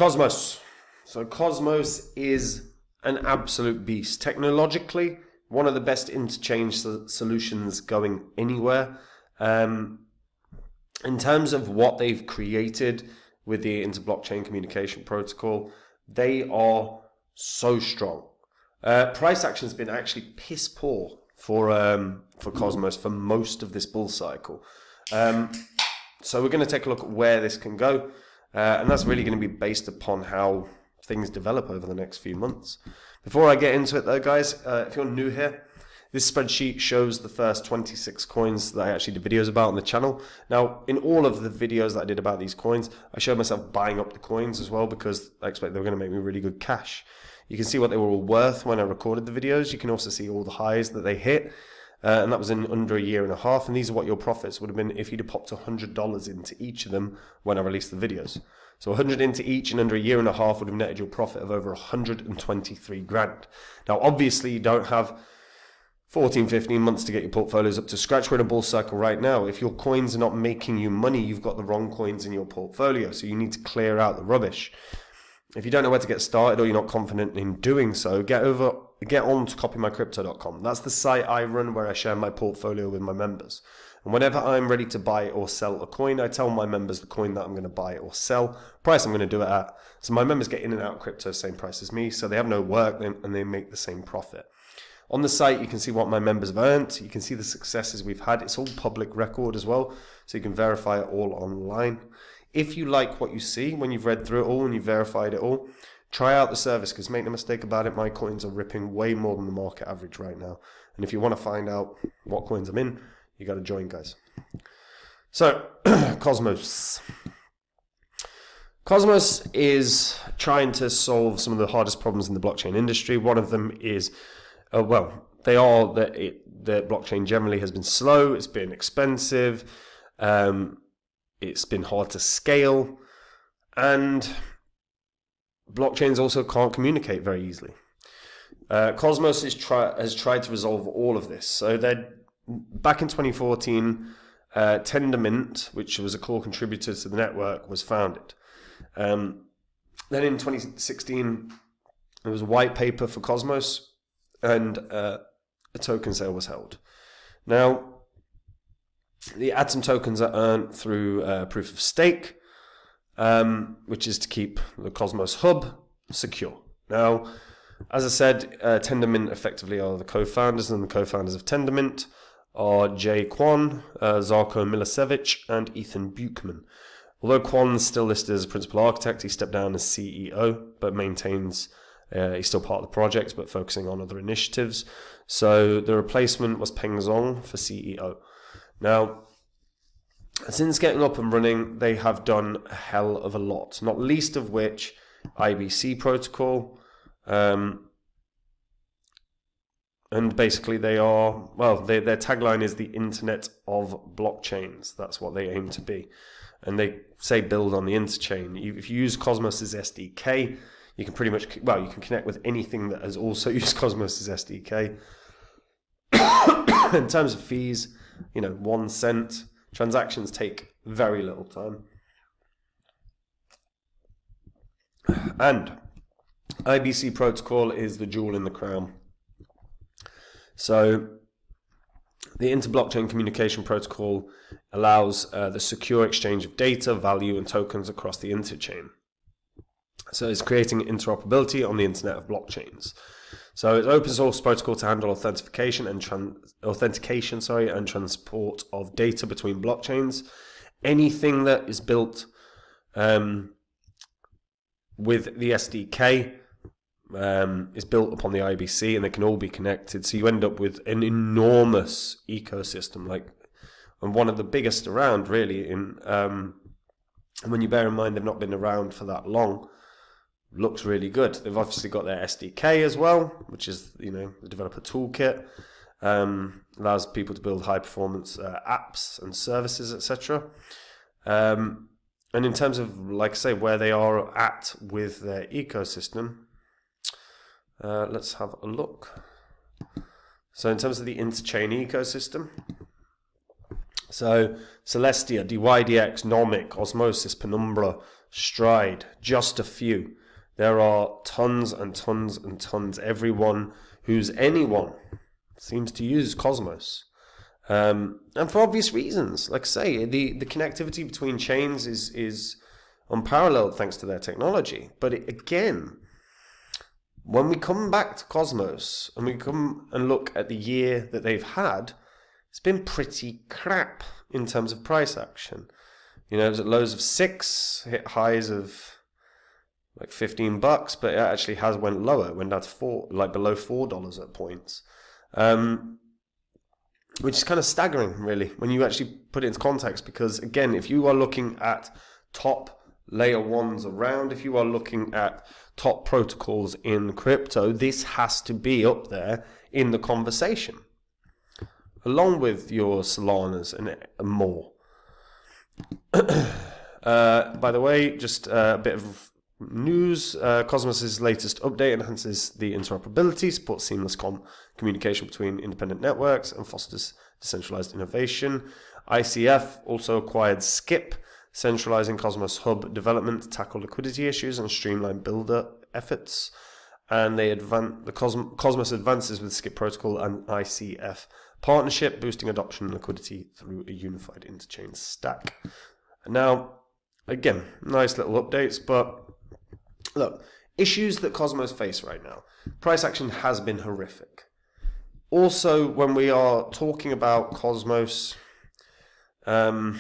Cosmos. So Cosmos is an absolute beast. Technologically, one of the best interchange solutions going anywhere. In terms of what they've created with the inter-blockchain communication protocol, they are so strong. Price action has been actually piss poor for Cosmos for most of this bull cycle. So we're going to take a look at where this can go, and that's really going to be based upon how things develop over the next few months. Before I get into it though, guys, if you're new here, this spreadsheet shows the first 26 coins that I actually did videos about on the channel. Now, in all of the videos that I did about these coins, I showed myself buying up the coins as well because I expect they were going to make me really good cash. You can see what they were all worth when I recorded the videos. You can also see all the highs that they hit. And that was in under a year and a half. And these are what your profits would have been if you'd have popped $100 into each of them when I released the videos. So 100 into each in under a year and a half would have netted your profit of over 123 grand. Now, obviously, you don't have 14, 15 months to get your portfolios up to scratch. We're in a bull cycle right now. If your coins are not making you money, you've got the wrong coins in your portfolio. So you need to clear out the rubbish. If you don't know where to get started or you're not confident in doing so, get on to copymycrypto.com. That's the site I run where I share my portfolio with my members. And whenever I'm ready to buy or sell a coin, I tell my members the coin that I'm going to buy or sell, price I'm going to do it at. So my members get in and out of crypto, same price as me. So they have no work and they make the same profit. On the site, you can see what my members have earned. You can see the successes we've had. It's all public record as well, so you can verify it all online. If you like what you see when you've read through it all and you've verified it all, try out the service because make no mistake about it, my coins are ripping way more than the market average right now. And if you want to find out what coins I'm in, you got to join, guys. So, Cosmos. Cosmos is trying to solve some of the hardest problems in the blockchain industry. One of them is the blockchain generally has been slow, it's been expensive, it's been hard to scale, and blockchains also can't communicate very easily. Cosmos has tried to resolve all of this. So back in 2014, Tendermint, which was a core contributor to the network, was founded. Then in 2016, there was a white paper for Cosmos, and a token sale was held. Now, the Atom tokens are earned through proof of stake, which is to keep the Cosmos hub secure. Now, as I said, Tendermint effectively are the co-founders, and the co-founders of Tendermint are Jay Kwon, Zarko Milicevic, and Ethan Buchman. Although Kwon's still listed as a principal architect, he stepped down as CEO, but maintains he's still part of the project, but focusing on other initiatives. So the replacement was Peng Zong for CEO. Now, since getting up and running, they have done a hell of a lot, not least of which IBC protocol. And basically their tagline is the Internet of Blockchains. That's what they aim to be. And they say build on the interchain. If you use Cosmos's SDK, you can pretty much, you can connect with anything that has also used Cosmos's SDK. In terms of fees, 1 cent. Transactions take very little time. And IBC protocol is the jewel in the crown. So the inter-blockchain communication protocol allows the secure exchange of data, value, and tokens across the interchain. So it's creating interoperability on the Internet of Blockchains. So it's open source protocol to handle authentication and transport of data between blockchains. Anything that is built with the SDK is built upon the IBC, and they can all be connected. So you end up with an enormous ecosystem, and one of the biggest around, really. And when you bear in mind they've not been around for that long, looks really good. They've obviously got their SDK as well, which is the developer toolkit. Allows people to build high performance apps and services, etc. And in terms of, where they are at with their ecosystem, let's have a look. So in terms of the interchain ecosystem, so Celestia, DYDX, Nomic, Osmosis, Penumbra, Stride, just a few. There are tons and tons and tons. Anyone seems to use Cosmos. And for obvious reasons. Like I say, the connectivity between chains is unparalleled thanks to their technology. But again, when we come back to Cosmos and we come and look at the year that they've had, it's been pretty crap in terms of price action. You know, it was at lows of 6, hit highs of like $15, but it actually has went lower. It went down to below $4 at points, which is kind of staggering, really, when you actually put it into context. Because again, if you are looking at top layer ones around, if you are looking at top protocols in crypto, this has to be up there in the conversation, along with your Solanas and more. By the way, just a bit of news. Cosmos' latest update enhances the interoperability, supports seamless communication between independent networks, and fosters decentralized innovation. ICF also acquired Skip, centralizing Cosmos Hub development to tackle liquidity issues and streamline builder efforts. And Cosmos advances with Skip protocol and ICF partnership, boosting adoption and liquidity through a unified interchain stack. Now, again, nice little updates, but look, issues that Cosmos face right now. Price action has been horrific. Also, when we are talking about Cosmos, let's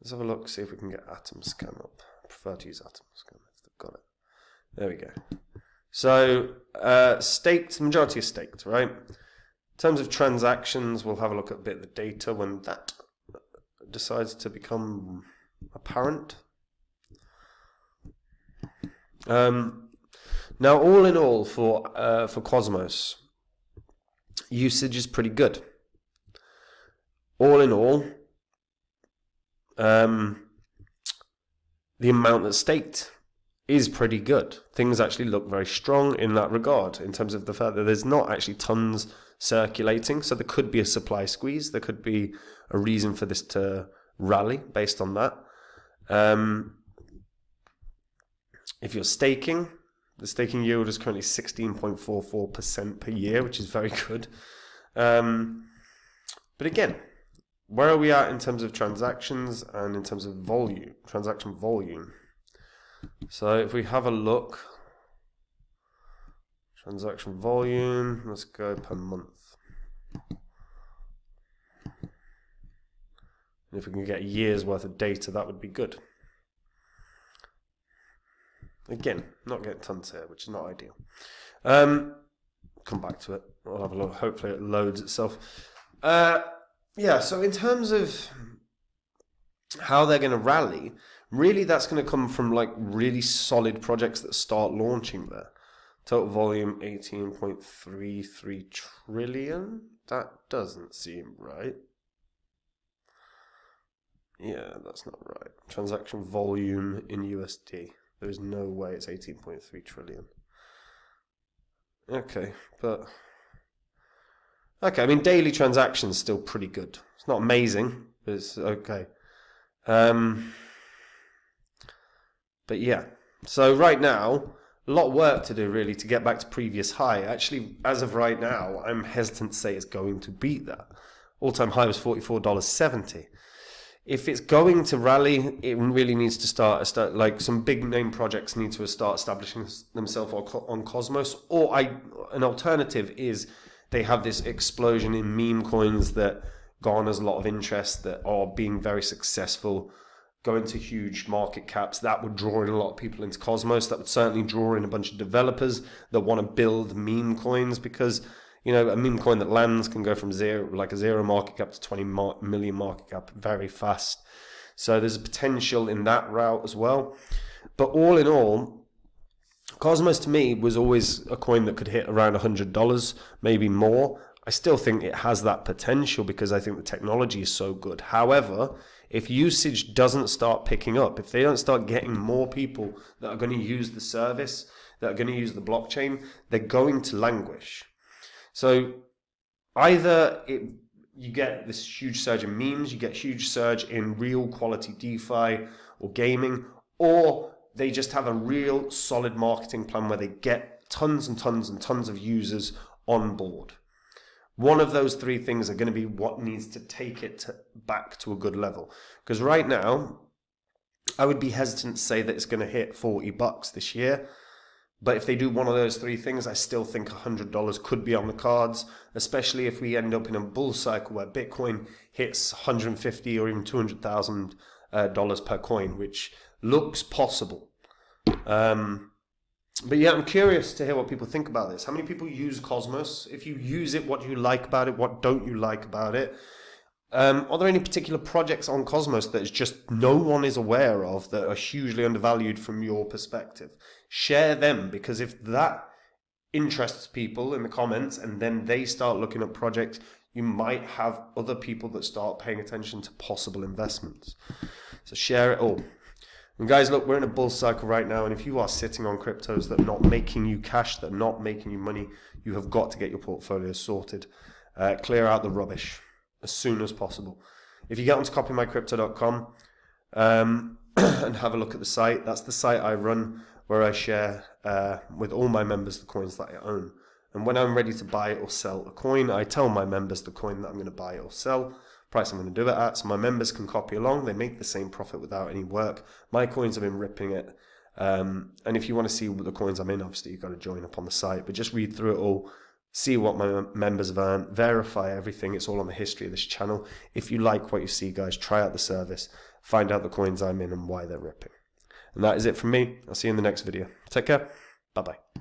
have a look, see if we can get Atom Scan up. I prefer to use Atom Scan if they've got it. There we go. So, staked, majority is staked, right? In terms of transactions, we'll have a look at a bit of the data when that decides to become apparent. Now, all in all, for Cosmos, usage is pretty good. All in all, the amount that's staked is pretty good. Things actually look very strong in that regard, in terms of the fact that there's not actually tons circulating, so there could be a supply squeeze, there could be a reason for this to rally based on that. If you're staking, the staking yield is currently 16.44% per year, which is very good. But again, where are we at in terms of transactions and in terms of volume, transaction volume? So if we have a look, transaction volume, let's go per month. And if we can get a year's worth of data, that would be good. Again, not getting tons here, which is not ideal. Come back to it. I'll have a look. Hopefully it loads itself. Yeah, so in terms of how they're going to rally, really that's going to come from like really solid projects that start launching there. Total volume 18.33 trillion. That doesn't seem right. Yeah, that's not right. Transaction volume in USD. There is no way it's 18.3 trillion. Okay, but... Okay, I mean, daily transactions still pretty good. It's not amazing, but it's okay. But yeah, so right now, a lot of work to do really to get back to previous high. Actually, as of right now, I'm hesitant to say it's going to beat that. All-time high was $44.70. If it's going to rally, it really needs to start like some big name projects need to start establishing themselves on Cosmos. Or an alternative is they have this explosion in meme coins that garners a lot of interest, that are being very successful, go into huge market caps. That would draw in a lot of people into Cosmos. That would certainly draw in a bunch of developers that want to build meme coins, because you know, a meme coin that lands can go from a zero market cap to 20 million market cap very fast. So there's a potential in that route as well. But all in all, Cosmos to me was always a coin that could hit around $100, maybe more. I still think it has that potential because I think the technology is so good. However, if usage doesn't start picking up, if they don't start getting more people that are going to use the service, that are going to use the blockchain, they're going to languish. So either you get this huge surge in memes, you get huge surge in real quality DeFi, or gaming, or they just have a real solid marketing plan where they get tons and tons and tons of users on board. One of those three things are going to be what needs to take it back to a good level. Because right now, I would be hesitant to say that it's going to hit $40 this year. But if they do one of those three things, I still think $100 could be on the cards, especially if we end up in a bull cycle where Bitcoin hits $150,000 or even $200,000 per coin, which looks possible. But yeah, I'm curious to hear what people think about this. How many people use Cosmos? If you use it, what do you like about it? What don't you like about it? Are there any particular projects on Cosmos that is just no one is aware of that are hugely undervalued from your perspective? Share them, because if that interests people in the comments and then they start looking at projects, you might have other people that start paying attention to possible investments. So share it all. And guys, look, we're in a bull cycle right now, and if you are sitting on cryptos that are not making you cash, that are not making you money, you have got to get your portfolio sorted. Clear out the rubbish as soon as possible. If you get onto copymycrypto.com and have a look at the site, that's the site I run where I share with all my members the coins that I own. And when I'm ready to buy or sell a coin, I tell my members the coin that I'm going to buy or sell, price I'm going to do it at, so my members can copy along. They make the same profit without any work. My coins have been ripping it. And if you want to see what the coins I'm in, obviously you've got to join up on the site, but just read through it all. See what my members have earned, verify everything. It's all on the history of this channel. If you like what you see, guys, try out the service, find out the coins I'm in and why they're ripping. And that is it from me. I'll see you in the next video. Take care. Bye-bye.